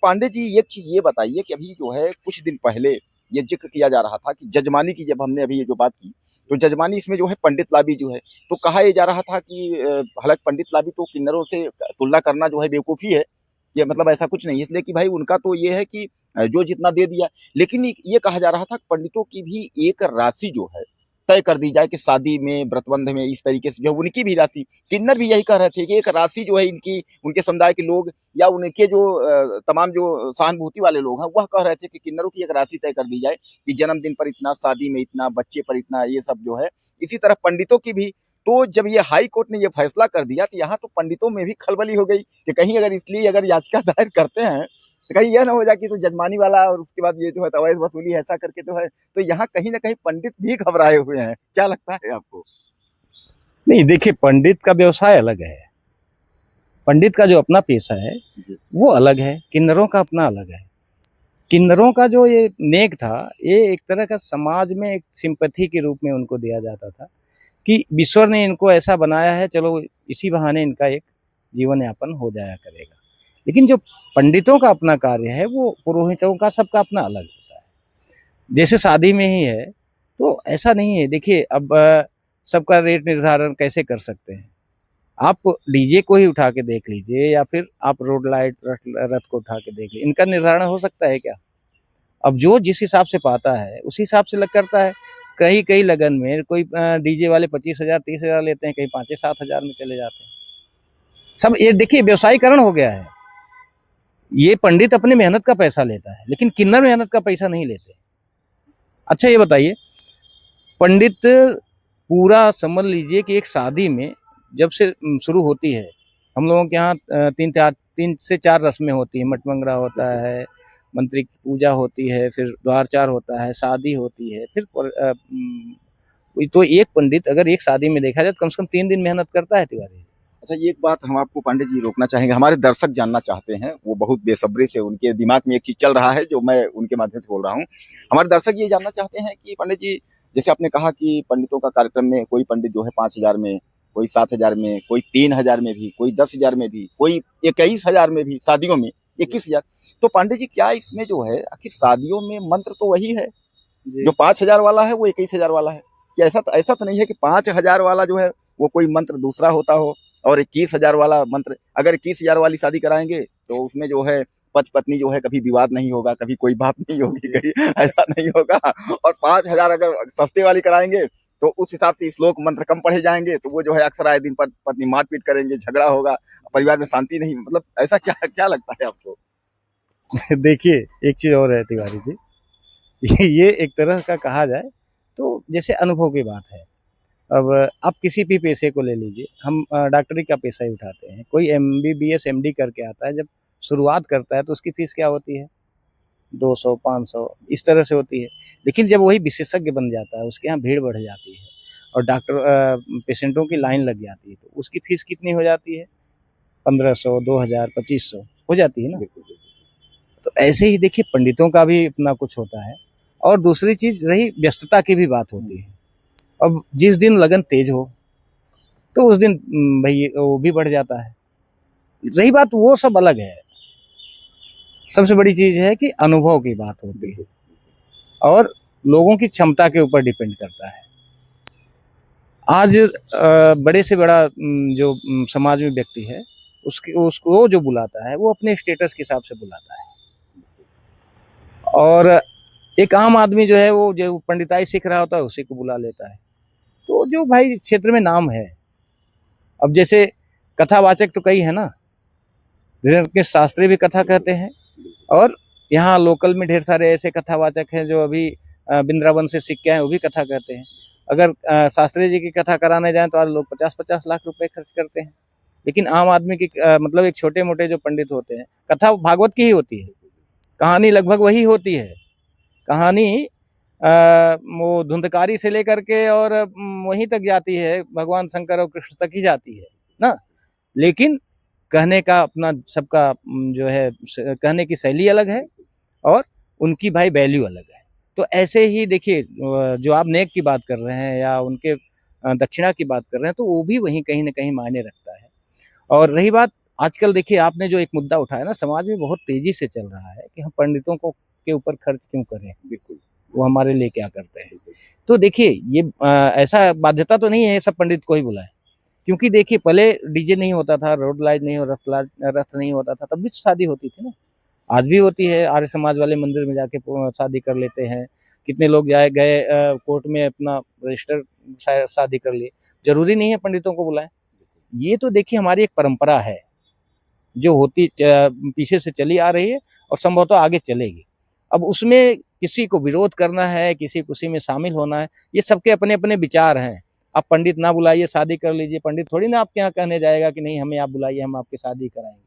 पांडे जी, एक चीज ये बताइए कि अभी जो है कुछ दिन पहले ये जिक्र किया जा रहा था कि जजमानी की, जब हमने अभी ये जो बात की, तो जजमानी इसमें जो है पंडित लाबी जो है, तो कहा ये जा रहा था कि हालांकि पंडित लाबी तो किन्नरों से तुलना करना जो है बेवकूफ़ी है। ये मतलब ऐसा कुछ नहीं है, इसलिए कि भाई उनका तो ये है कि जो जितना दे दिया। लेकिन ये कहा जा रहा था कि पंडितों की भी एक राशि जो है तय कर दी जाए कि शादी में, व्रतबंध में इस तरीके से जो है उनकी भी राशि, किन्नर भी यही कह रहे थे कि एक राशि जो है इनकी, उनके समुदाय के लोग या उनके जो तमाम जो सहानुभूति वाले लोग हैं वह कह रहे थे कि किन्नरों की एक राशि तय कर दी जाए कि जन्मदिन पर इतना, शादी में इतना, बच्चे पर इतना, ये सब जो है। इसी तरह पंडितों की भी। तो जब ये हाई कोर्ट ने ये फैसला कर दिया तो यहाँ तो पंडितों में भी खलबली हो गई कि कहीं अगर इसलिए अगर याचिका दायर करते हैं तो कहीं यह ना हो जाए कि तो जजमानी वाला और उसके बाद ये जो है अवैध वसूली ऐसा करके तो है। तो यहाँ कहीं ना कहीं पंडित भी घबराए हुए हैं, क्या लगता है आपको? नहीं, देखिए, पंडित का व्यवसाय अलग है। पंडित का जो अपना पेशा है वो अलग है, किन्नरों का अपना अलग है। किन्नरों का जो ये नेक था, ये एक तरह का समाज में एक सिंपैथी के रूप में उनको दिया जाता था कि ईश्वर ने इनको ऐसा बनाया है, चलो इसी बहाने इनका एक जीवन यापन हो जाया करेगा। लेकिन जो पंडितों का अपना कार्य है, वो पुरोहितों का सबका अपना अलग होता है। जैसे शादी में ही है, तो ऐसा नहीं है। देखिए, अब सबका रेट निर्धारण कैसे कर सकते हैं? आप डीजे को ही उठा के देख लीजिए, या फिर आप रोड लाइट रथ को उठा के देख लीजिए, इनका निर्धारण हो सकता है क्या? अब जो जिस हिसाब से पाता है उसी हिसाब से लग करता है। कई कई लगन में कोई डीजे वाले 25,000 30,000 लेते हैं, कहीं 5-7 हज़ार में चले जाते हैं। सब ये देखिए व्यवसायीकरण हो गया है। ये पंडित अपने मेहनत का पैसा लेता है, लेकिन किन्नर मेहनत का पैसा नहीं लेते। अच्छा, ये बताइए, पंडित पूरा समझ लीजिए कि एक शादी में जब से शुरू होती है, हम लोगों के यहाँ 3 से 4 रस्में होती हैं। मटमंगरा होता है, मंत्री की पूजा होती है, फिर द्वारचार होता है, शादी होती है, फिर तो एक पंडित अगर एक शादी में देखा जाए तो कम से कम 3 दिन मेहनत करता है, तिवारी। अच्छा, एक बात हम आपको पांडे जी रोकना चाहेंगे, हमारे दर्शक जानना चाहते हैं, वो बहुत बेसब्री से, उनके दिमाग में एक चीज चल रहा है जो मैं उनके माध्यम से बोल रहा हूँ। हमारे दर्शक ये जानना चाहते हैं कि पंडित जी, जैसे आपने कहा कि पंडितों का कार्यक्रम में कोई पंडित जो है 5,000 में, कोई 7,000 में, कोई 3,000 में भी, कोई 10,000 में भी, कोई 21,000 में भी, शादियों में 21,000। तो पांडे जी, क्या इसमें जो है आखिर शादियों में मंत्र तो वही है जो 5,000 वाला है, वो 21,000 वाला है? कि ऐसा तो नहीं है कि 5,000 वाला जो है वो कोई मंत्र दूसरा होता हो और 21,000 वाला मंत्र? अगर 21,000 वाली शादी कराएंगे तो उसमें जो है पति पत्नी जो है कभी विवाद नहीं होगा, कभी कोई बात नहीं होगी, कहीं ऐसा नहीं होगा। और 5,000 अगर सस्ते वाली कराएंगे तो उस हिसाब से श्लोक मंत्र कम पढ़े जाएंगे, तो वो जो है अक्सर आए दिन पर पत्नी मारपीट करेंगे, झगड़ा होगा, परिवार में शांति नहीं। मतलब ऐसा क्या क्या लगता है आपको? देखिए, एक चीज़ और है तिवारी जी, ये एक तरह का कहा जाए तो जैसे अनुभव की बात है। अब आप किसी भी पेशे को ले लीजिए, हम डॉक्टरी का पेशा ही उठाते हैं। कोई एमबीबीएस एमडी करके आता है, जब शुरुआत करता है तो उसकी फीस क्या होती है? 200 500 इस तरह से होती है। लेकिन जब वही विशेषज्ञ बन जाता है, उसके यहाँ भीड़ बढ़ जाती है और पेशेंटों की लाइन लग जाती है, तो उसकी फीस कितनी हो जाती है? 1500 2000 2500 हो जाती है ना। तो ऐसे ही देखिए, पंडितों का भी अपना कुछ होता है। और दूसरी चीज रही व्यस्तता की भी बात होती है। अब जिस दिन लगन तेज हो तो उस दिन भाई वो भी बढ़ जाता है। रही बात, वो सब अलग है। सबसे बड़ी चीज है कि अनुभव की बात होती है और लोगों की क्षमता के ऊपर डिपेंड करता है। आज बड़े से बड़ा जो समाज में व्यक्ति है, उसको जो बुलाता है वो अपने स्टेटस के हिसाब से बुलाता है। और एक आम आदमी जो है, वो जो पंडिताई सीख रहा होता है उसी को बुला लेता है। तो जो भाई क्षेत्र में नाम है, अब जैसे कथावाचक तो कई है ना, के शास्त्री भी कथा कहते हैं, और यहाँ लोकल में ढेर सारे ऐसे कथावाचक हैं जो अभी वृंदावन से सीख के आए, वो भी कथा कहते हैं। अगर शास्त्री जी की कथा कराने जाएं तो आज लोग 50-50 लाख रुपए खर्च करते हैं। लेकिन आम आदमी की मतलब एक छोटे मोटे जो पंडित होते हैं, कथा भागवत की ही होती है, कहानी लगभग वही होती है। कहानी वो धुंधकारी से लेकर के और वहीं तक जाती है, भगवान शंकर और कृष्ण तक ही जाती है ना। लेकिन कहने का अपना सबका जो है कहने की शैली अलग है और उनकी भाई वैल्यू अलग है। तो ऐसे ही देखिए, जो आप नेक की बात कर रहे हैं या उनके दक्षिणा की बात कर रहे हैं, तो वो भी वहीं कहीं ना कहीं मायने रखता है। और रही बात आजकल देखिए आपने जो एक मुद्दा उठाया ना, समाज में बहुत तेजी से चल रहा है कि हम पंडितों को के ऊपर खर्च क्यों करें, बिल्कुल। वो हमारे लिए क्या करते हैं। तो देखिए ये ऐसा बाध्यता तो नहीं है सब पंडित को ही बुलाए, क्योंकि देखिए पहले डीजे नहीं होता था, रोड लाइट नहीं, रथ नहीं होता था, तब भी शादी होती थी ना। आज भी होती है, आर्य समाज वाले मंदिर में जाके शादी कर लेते हैं। कितने लोग गए कोर्ट में अपना रजिस्टर शादी कर लिए। जरूरी नहीं है पंडितों को बुलाएं। ये तो देखिए हमारी एक परंपरा है जो होती पीछे से चली आ रही है और संभवतः आगे चलेगी। अब उसमें किसी को विरोध करना है, किसी को उसी में शामिल होना है, ये सबके अपने अपने विचार हैं। आप पंडित ना बुलाइए, शादी कर लीजिए, पंडित थोड़ी ना आपके यहाँ कहने जाएगा कि नहीं हमें आप बुलाइए, हम आपकी शादी कराएंगे।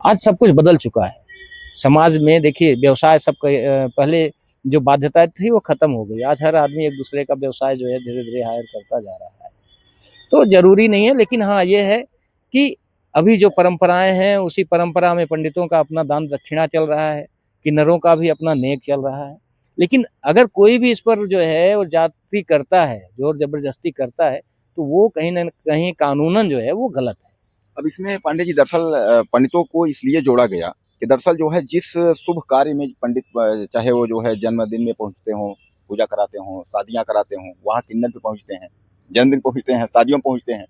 आज सब कुछ बदल चुका है समाज में। देखिए व्यवसाय सब पहले जो बाध्यताएं थी वो खत्म हो गई। आज हर आदमी एक दूसरे का व्यवसाय जो है धीरे धीरे हायर करता जा रहा है। तो जरूरी नहीं है, लेकिन हाँ ये है कि अभी जो परंपराएं हैं उसी परंपरा में पंडितों का अपना दान दक्षिणा चल रहा है, किन्नरों का भी अपना नेक चल रहा है। लेकिन अगर कोई भी इस पर जो है वो जाति करता है, जोर जबरदस्ती करता है, तो वो कहीं न कहीं कानूनन जो है वो गलत है। अब इसमें पांडे जी दरअसल पंडितों को इसलिए जोड़ा गया कि दरअसल जो है जिस शुभ कार्य में पंडित चाहे वो जो है जन्मदिन में पहुंचते हों, पूजा कराते हों, शादियां कराते हों, वहाँ किन्नर पे पहुंचते हैं, जन्मदिन पहुंचते हैं, शादियों में पहुंचते हैं।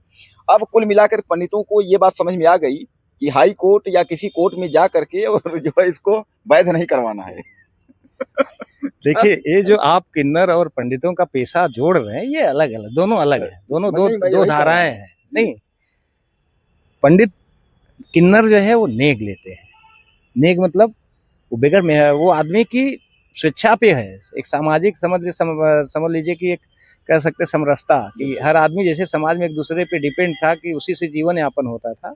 अब कुल मिलाकर पंडितों को ये बात समझ में आ गई कि हाई कोर्ट या किसी कोर्ट में जा करके और जो है इसको वैध नहीं करवाना है। देखिए ये जो आप किन्नर और पंडितों का पेशा जोड़ रहे हैं ये अलग अलग, दोनों अलग है, दोनों दो धाराएं हैं। नहीं, पंडित किन्नर जो है वो नेग लेते हैं। नेग मतलब वो बेगर वो आदमी की स्वेच्छा पे है, एक सामाजिक समझ लीजिए कि एक कह सकते समरसता कि हर आदमी जैसे समाज में एक दूसरे पे डिपेंड था कि उसी से जीवन यापन होता था,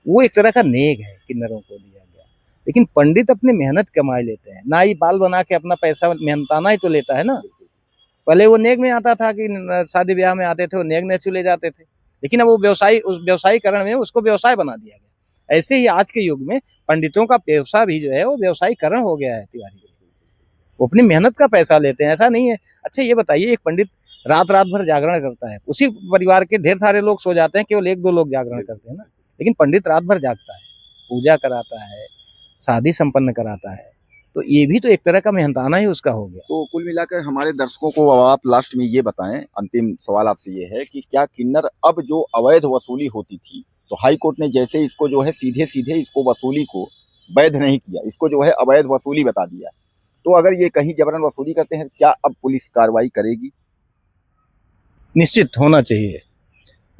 वो एक तरह का नेग है किन्नरों को दिया गया। लेकिन पंडित अपने मेहनत कमाई लेते हैं, ना ही बाल बना के अपना पैसा मेहनताना ही तो लेता है ना। पहले वो नेग में आता था कि शादी ब्याह में आते थे, वो नेग ने चले जाते थे, लेकिन अब वो उस व्यवसायीकरण में उसको व्यवसाय बना दिया गया। ऐसे ही आज के युग में पंडितों का पेशा भी जो है वो व्यवसायीकरण हो गया है। तिवारी, वो अपनी मेहनत का पैसा लेते हैं, ऐसा नहीं है। अच्छा ये बताइए, एक पंडित रात भर जागरण करता है, उसी परिवार के ढेर सारे लोग सो जाते हैं, केवल एक दो लोग जागरण करते हैं ना, लेकिन पंडित रात भर जागता है, पूजा कराता है, शादी संपन्न कराता है, तो ये भी तो एक तरह का मेहनताना ही उसका हो गया। तो कुल मिलाकर हमारे दर्शकों को आप लास्ट में ये बताएं, अंतिम सवाल आपसे ये है कि क्या किन्नर अब जो अवैध वसूली होती थी, तो हाई कोर्ट ने जैसे इसको जो है सीधे सीधे इसको वसूली को वैध नहीं किया, इसको जो है अवैध वसूली बता दिया, तो अगर ये कहीं जबरन वसूली करते हैं क्या अब पुलिस कार्रवाई करेगी? निश्चित होना चाहिए।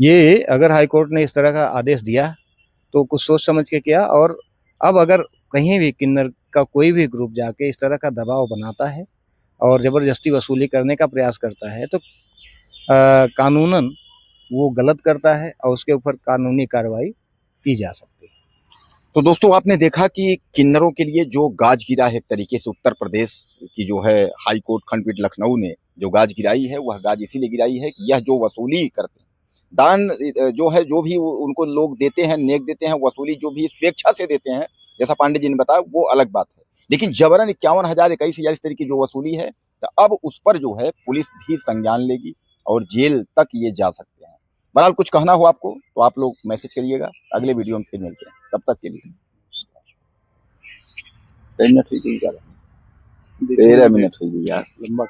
ये अगर हाई कोर्ट ने इस तरह का आदेश दिया तो कुछ सोच समझ के किया, और अब अगर कहीं भी किन्नर का कोई भी ग्रुप जाके इस तरह का दबाव बनाता है और जबरदस्ती वसूली करने का प्रयास करता है तो कानूनन वो गलत करता है और उसके ऊपर कानूनी कार्रवाई की जा सकती है। तो दोस्तों आपने देखा कि किन्नरों के लिए जो गाज गिरा है, एक तरीके से उत्तर प्रदेश की जो है हाई कोर्ट खंडपीठ लखनऊ ने जो गाज गिराई है, वह गाज इसीलिए गिराई है कि यह जो वसूली करते हैं, दान जो है जो भी उनको लोग देते हैं, नेक देते हैं, वसूली जो भी स्वेच्छा से देते हैं, जैसा पांडे जी ने बताया वो अलग बात है, लेकिन जबरन 51,000 21,000 इस तरीके की जो वसूली है, तो अब उस पर जो है पुलिस भी संज्ञान लेगी और जेल तक ये जा सकते हैं। बहरहाल कुछ कहना हो आपको तो आप लोग मैसेज करिएगा, अगले वीडियो में फिर मिलते हैं, तब तक के लिए 13 मिनट हुई यार, लंबा